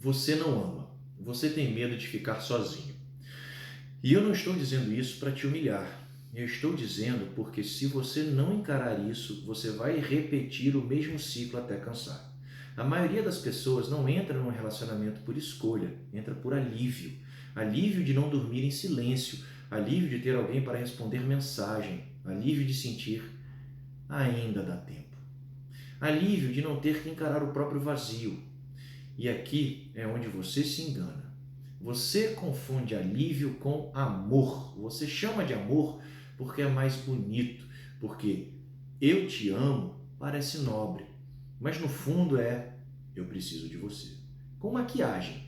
Você não ama, você tem medo de ficar sozinho. E eu não estou dizendo isso para te humilhar. Eu estou dizendo porque se você não encarar isso, você vai repetir o mesmo ciclo até cansar. A maioria das pessoas não entra num relacionamento por escolha, entra por alívio. Alívio de não dormir em silêncio, alívio de ter alguém para responder mensagem, alívio de sentir ainda dá tempo. Alívio de não ter que encarar o próprio vazio. E aqui é onde você se engana. Você confunde alívio com amor. Você chama de amor porque é mais bonito, porque eu te amo parece nobre, mas no fundo é eu preciso de você. Com maquiagem.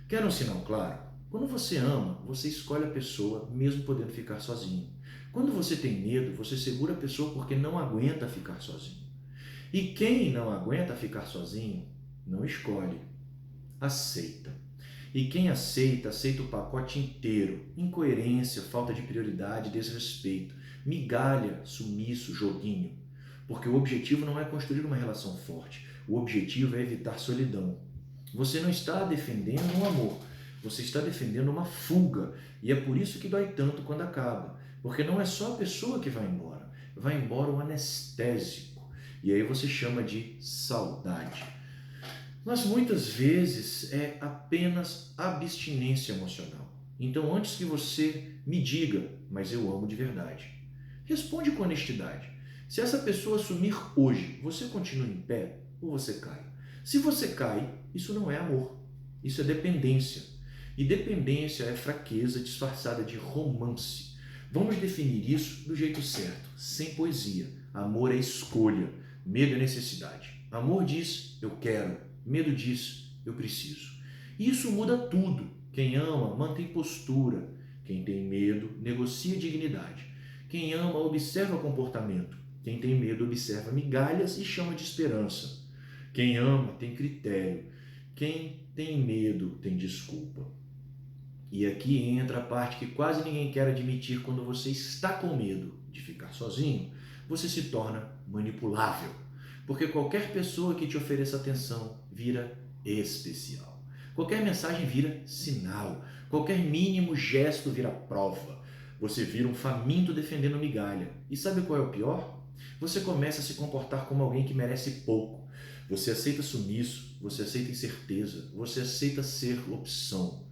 Quer um sinal claro? Quando você ama, você escolhe a pessoa mesmo podendo ficar sozinho. Quando você tem medo, você segura a pessoa porque não aguenta ficar sozinho. E quem não aguenta ficar sozinho, não escolhe, aceita. E quem aceita, aceita o pacote inteiro. Incoerência, falta de prioridade, desrespeito, migalha, sumiço, joguinho. Porque o objetivo não é construir uma relação forte. O objetivo é evitar solidão. Você não está defendendo um amor. Você está defendendo uma fuga. E é por isso que dói tanto quando acaba. Porque não é só a pessoa que vai embora. Vai embora o anestésico. E aí você chama de saudade. Mas muitas vezes é apenas abstinência emocional. Então, antes que você me diga, mas eu amo de verdade, responde com honestidade. Se essa pessoa sumir hoje, você continua em pé ou você cai? Se você cai, isso não é amor, isso é dependência. E dependência é fraqueza disfarçada de romance. Vamos definir isso do jeito certo, sem poesia. Amor é escolha, medo é necessidade. Amor diz, eu quero. Medo diz, eu preciso. E isso muda tudo. Quem ama, mantém postura. Quem tem medo, negocia dignidade. Quem ama, observa comportamento. Quem tem medo, observa migalhas e chama de esperança. Quem ama, tem critério. Quem tem medo, tem desculpa. E aqui entra a parte que quase ninguém quer admitir quando você está com medo de ficar sozinho, você se torna manipulável. Porque qualquer pessoa que te ofereça atenção vira especial. Qualquer mensagem vira sinal. Qualquer mínimo gesto vira prova. Você vira um faminto defendendo migalha. E sabe qual é o pior? Você começa a se comportar como alguém que merece pouco. Você aceita sumiço, você aceita incerteza, você aceita ser opção.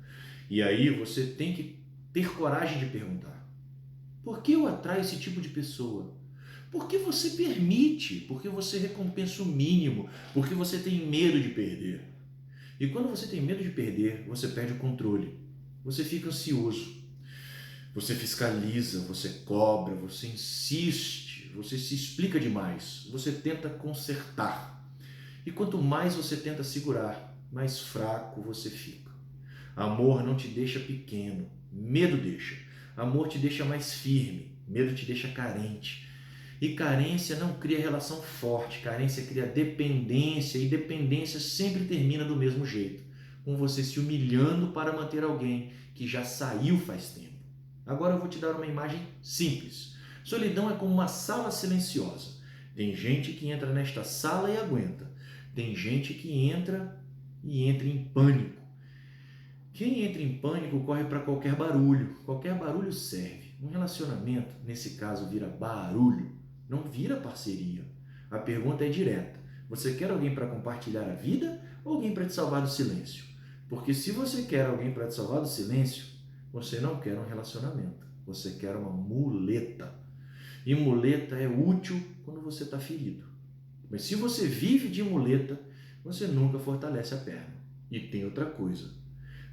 E aí você tem que ter coragem de perguntar: por que eu atraio esse tipo de pessoa? Porque você permite, porque você recompensa o mínimo, porque você tem medo de perder. E quando você tem medo de perder, você perde o controle. Você fica ansioso, você fiscaliza, você cobra, você insiste, você se explica demais, você tenta consertar. E quanto mais você tenta segurar, mais fraco você fica. Amor não te deixa pequeno, medo deixa. Amor te deixa mais firme, medo te deixa carente. E carência não cria relação forte, carência cria dependência, e dependência sempre termina do mesmo jeito, com você se humilhando para manter alguém que já saiu faz tempo. Agora eu vou te dar uma imagem simples. Solidão é como uma sala silenciosa. Tem gente que entra nesta sala e aguenta. Tem gente que entra e entra em pânico. Quem entra em pânico corre para qualquer barulho serve. Um relacionamento, nesse caso, vira barulho, não vira parceria. A pergunta é direta: você quer alguém para compartilhar a vida ou alguém para te salvar do silêncio? Porque se você quer alguém para te salvar do silêncio, você não quer um relacionamento, você quer uma muleta. E muleta é útil quando você está ferido. Mas se você vive de muleta, você nunca fortalece a perna. E tem outra coisa: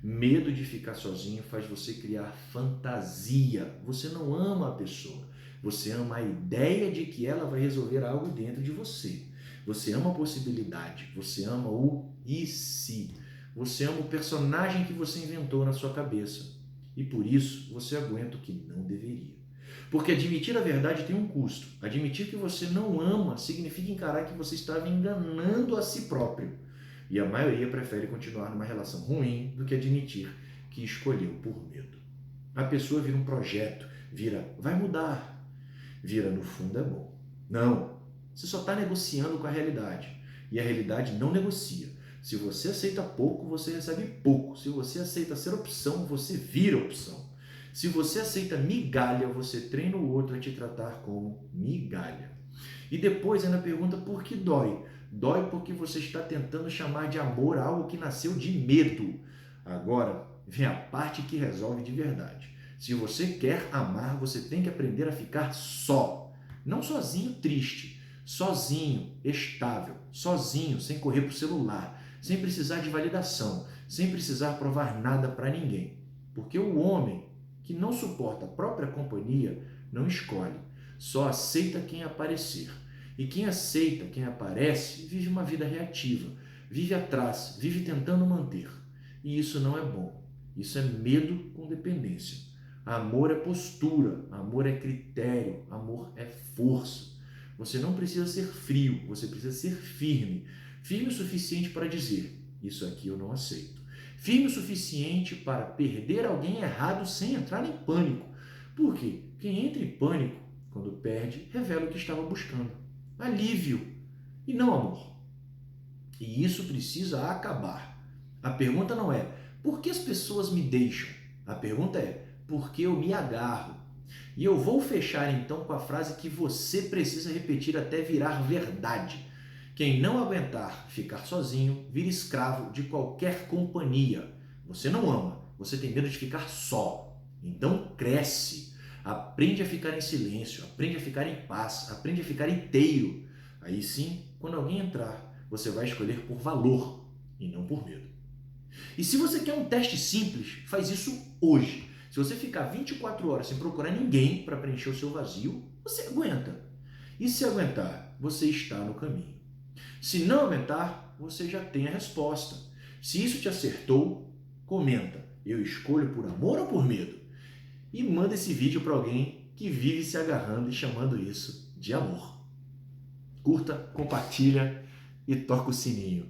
medo de ficar sozinho faz você criar fantasia. Você não ama a pessoa. Você ama a ideia de que ela vai resolver algo dentro de você. Você ama a possibilidade. Você ama o e se. Você ama o personagem que você inventou na sua cabeça. E por isso você aguenta o que não deveria. Porque admitir a verdade tem um custo. Admitir que você não ama significa encarar que você estava enganando a si próprio. E a maioria prefere continuar numa relação ruim do que admitir que escolheu por medo. A pessoa vira um projeto, vira vai mudar, vira no fundo é bom. Não, você só está negociando com a realidade. E a realidade não negocia. Se você aceita pouco, você recebe pouco. Se você aceita ser opção, você vira opção. Se você aceita migalha, você treina o outro a te tratar como migalha. E depois ainda pergunta por que dói. Dói porque você está tentando chamar de amor algo que nasceu de medo. Agora vem a parte que resolve de verdade. Se você quer amar, você tem que aprender a ficar só. Não sozinho triste, sozinho estável, sozinho sem correr para o celular, sem precisar de validação, sem precisar provar nada para ninguém. Porque o homem que não suporta a própria companhia não escolhe, só aceita quem aparecer. E quem aceita, quem aparece, vive uma vida reativa, vive atrás, vive tentando manter. E isso não é bom. Isso é medo com dependência. Amor é postura, amor é critério, amor é força. Você não precisa ser frio, você precisa ser firme. Firme o suficiente para dizer, isso aqui eu não aceito. Firme o suficiente para perder alguém errado sem entrar em pânico. Por quê? Quem entra em pânico, quando perde, revela o que estava buscando. Alívio e não amor. E isso precisa acabar. A pergunta não é por que as pessoas me deixam? A pergunta é por que eu me agarro? E eu vou fechar então com a frase que você precisa repetir até virar verdade. Quem não aguentar ficar sozinho, vira escravo de qualquer companhia. Você não ama, você tem medo de ficar só. Então cresce. Aprende a ficar em silêncio, aprende a ficar em paz, aprende a ficar inteiro. Aí sim, quando alguém entrar, você vai escolher por valor e não por medo. E se você quer um teste simples, faz isso hoje. Se você ficar 24 horas sem procurar ninguém para preencher o seu vazio, você aguenta. E se aguentar, você está no caminho. Se não aguentar, você já tem a resposta. Se isso te acertou, comenta. Eu escolho por amor ou por medo? E manda esse vídeo para alguém que vive se agarrando e chamando isso de amor. Curta, compartilha e toca o sininho.